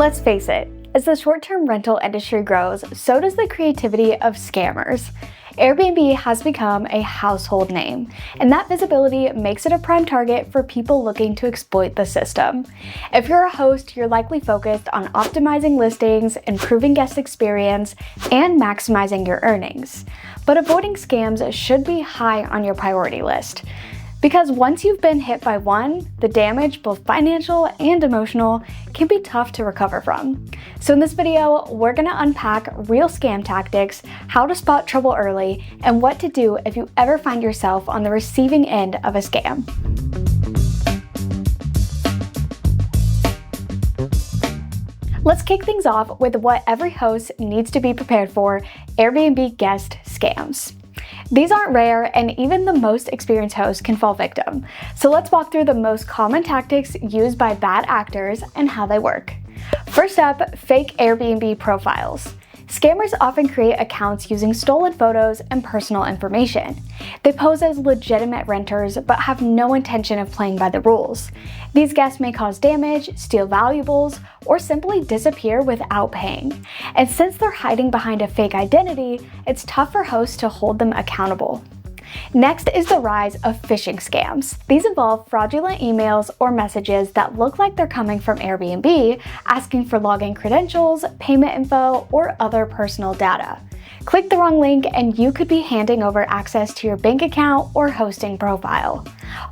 Let's face it, as the short-term rental industry grows, so does the creativity of scammers. Airbnb has become a household name, and that visibility makes it a prime target for people looking to exploit the system. If you're a host, you're likely focused on optimizing listings, improving guest experience, and maximizing your earnings. But avoiding scams should be high on your priority list. Because once you've been hit by one, the damage, both financial and emotional, can be tough to recover from. So in this video, we're gonna unpack real scam tactics, how to spot trouble early, and what to do if you ever find yourself on the receiving end of a scam. Let's kick things off with what every host needs to be prepared for: Airbnb guest scams. These aren't rare, and even the most experienced hosts can fall victim. So let's walk through the most common tactics used by bad actors and how they work. First up, fake Airbnb profiles. Scammers often create accounts using stolen photos and personal information. They pose as legitimate renters but have no intention of playing by the rules. These guests may cause damage, steal valuables, or simply disappear without paying. And since they're hiding behind a fake identity, it's tough for hosts to hold them accountable. Next is the rise of phishing scams. These involve fraudulent emails or messages that look like they're coming from Airbnb, asking for login credentials, payment info, or other personal data. Click the wrong link and you could be handing over access to your bank account or hosting profile.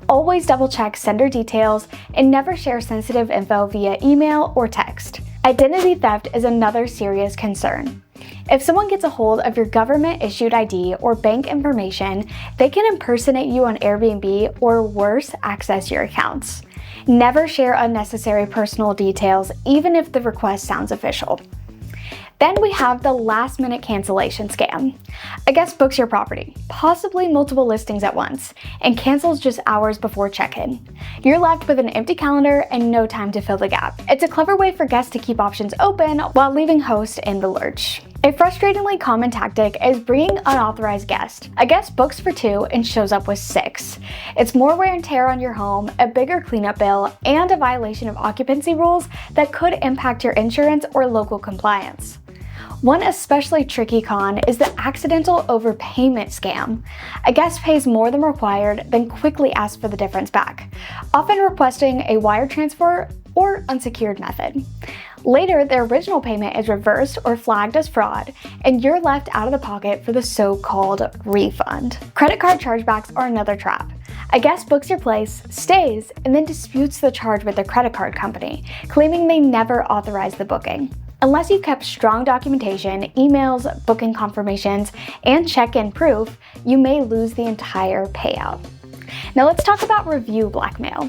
Always double check sender details and never share sensitive info via email or text. Identity theft is another serious concern. If someone gets a hold of your government-issued ID or bank information, they can impersonate you on Airbnb or worse, access your accounts. Never share unnecessary personal details, even if the request sounds official. Then we have the last-minute cancellation scam. A guest books your property, possibly multiple listings at once, and cancels just hours before check-in. You're left with an empty calendar and no time to fill the gap. It's a clever way for guests to keep options open while leaving hosts in the lurch. A frustratingly common tactic is bringing unauthorized guests. A guest books for 2 and shows up with 6. It's more wear and tear on your home, a bigger cleanup bill, and a violation of occupancy rules that could impact your insurance or local compliance. One especially tricky con is the accidental overpayment scam. A guest pays more than required, then quickly asks for the difference back, often requesting a wire transfer or unsecured method. Later, the original payment is reversed or flagged as fraud, and you're left out of the pocket for the so-called refund. Credit card chargebacks are another trap. A guest books your place, stays, and then disputes the charge with their credit card company, claiming they never authorized the booking. Unless you've kept strong documentation, emails, booking confirmations, and check-in proof, you may lose the entire payout. Now let's talk about review blackmail.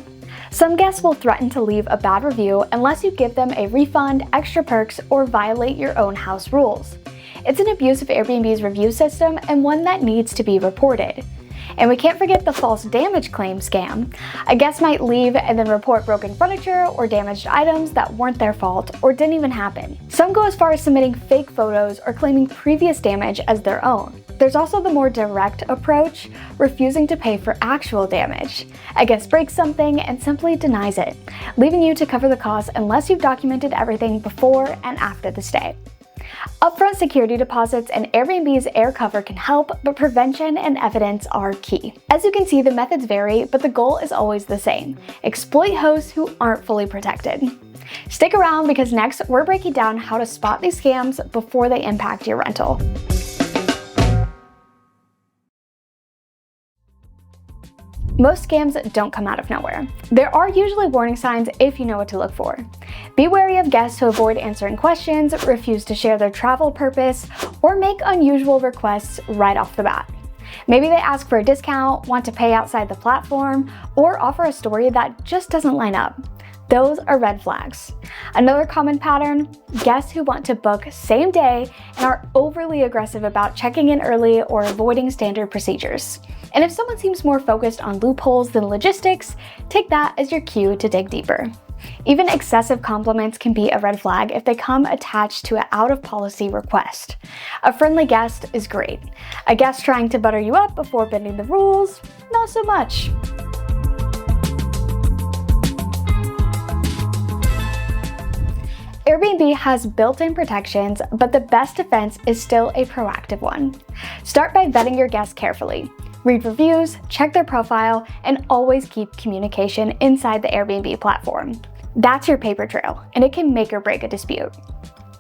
Some guests will threaten to leave a bad review unless you give them a refund, extra perks, or violate your own house rules. It's an abuse of Airbnb's review system and one that needs to be reported. And we can't forget the false damage claim scam. A guest might leave and then report broken furniture or damaged items that weren't their fault or didn't even happen. Some go as far as submitting fake photos or claiming previous damage as their own. There's also the more direct approach, refusing to pay for actual damage. A guest breaks something and simply denies it, leaving you to cover the cost unless you've documented everything before and after the stay. Upfront security deposits and Airbnb's air cover can help, but prevention and evidence are key. As you can see, the methods vary, but the goal is always the same: exploit hosts who aren't fully protected. Stick around because next we're breaking down how to spot these scams before they impact your rental. Most scams don't come out of nowhere. There are usually warning signs if you know what to look for. Be wary of guests who avoid answering questions, refuse to share their travel purpose, or make unusual requests right off the bat. Maybe they ask for a discount, want to pay outside the platform, or offer a story that just doesn't line up. Those are red flags. Another common pattern: guests who want to book same day and are overly aggressive about checking in early or avoiding standard procedures. And if someone seems more focused on loopholes than logistics, take that as your cue to dig deeper. Even excessive compliments can be a red flag if they come attached to an out-of-policy request. A friendly guest is great. A guest trying to butter you up before bending the rules, not so much. Airbnb has built-in protections, but the best defense is still a proactive one. Start by vetting your guests carefully. Read reviews, check their profile, and always keep communication inside the Airbnb platform. That's your paper trail, and it can make or break a dispute.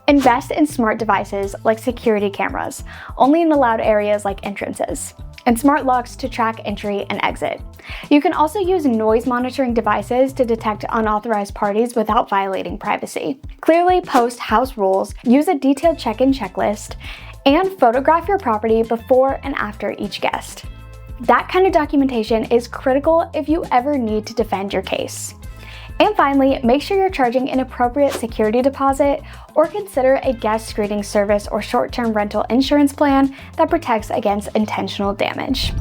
Invest in smart devices like security cameras, only in allowed areas like entrances, and smart locks to track entry and exit. You can also use noise monitoring devices to detect unauthorized parties without violating privacy. Clearly post house rules, use a detailed check-in checklist, and photograph your property before and after each guest. That kind of documentation is critical if you ever need to defend your case. And finally, make sure you're charging an appropriate security deposit or consider a guest screening service or short-term rental insurance plan that protects against intentional damage.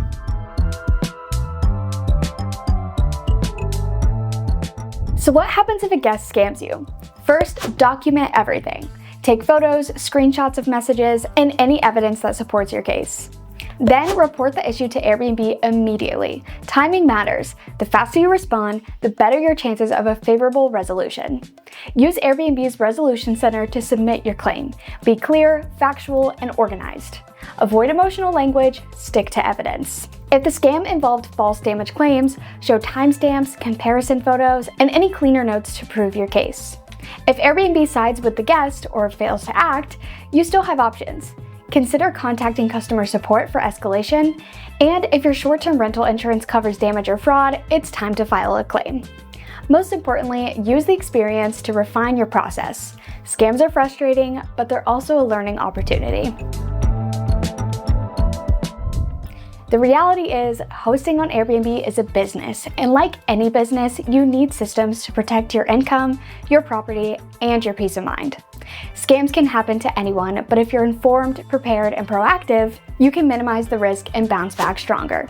So what happens if a guest scams you? First, document everything. Take photos, screenshots of messages, and any evidence that supports your case. Then report the issue to Airbnb immediately. Timing matters. The faster you respond, the better your chances of a favorable resolution. Use Airbnb's Resolution Center to submit your claim. Be clear, factual, and organized. Avoid emotional language, stick to evidence. If the scam involved false damage claims, show timestamps, comparison photos, and any cleaner notes to prove your case. If Airbnb sides with the guest or fails to act, you still have options. Consider contacting customer support for escalation, and if your short-term rental insurance covers damage or fraud, it's time to file a claim. Most importantly, use the experience to refine your process. Scams are frustrating, but they're also a learning opportunity. The reality is, hosting on Airbnb is a business, and like any business, you need systems to protect your income, your property, and your peace of mind. Scams can happen to anyone, but if you're informed, prepared, and proactive, you can minimize the risk and bounce back stronger.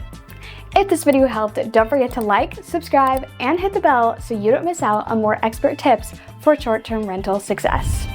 If this video helped, don't forget to like, subscribe, and hit the bell so you don't miss out on more expert tips for short-term rental success.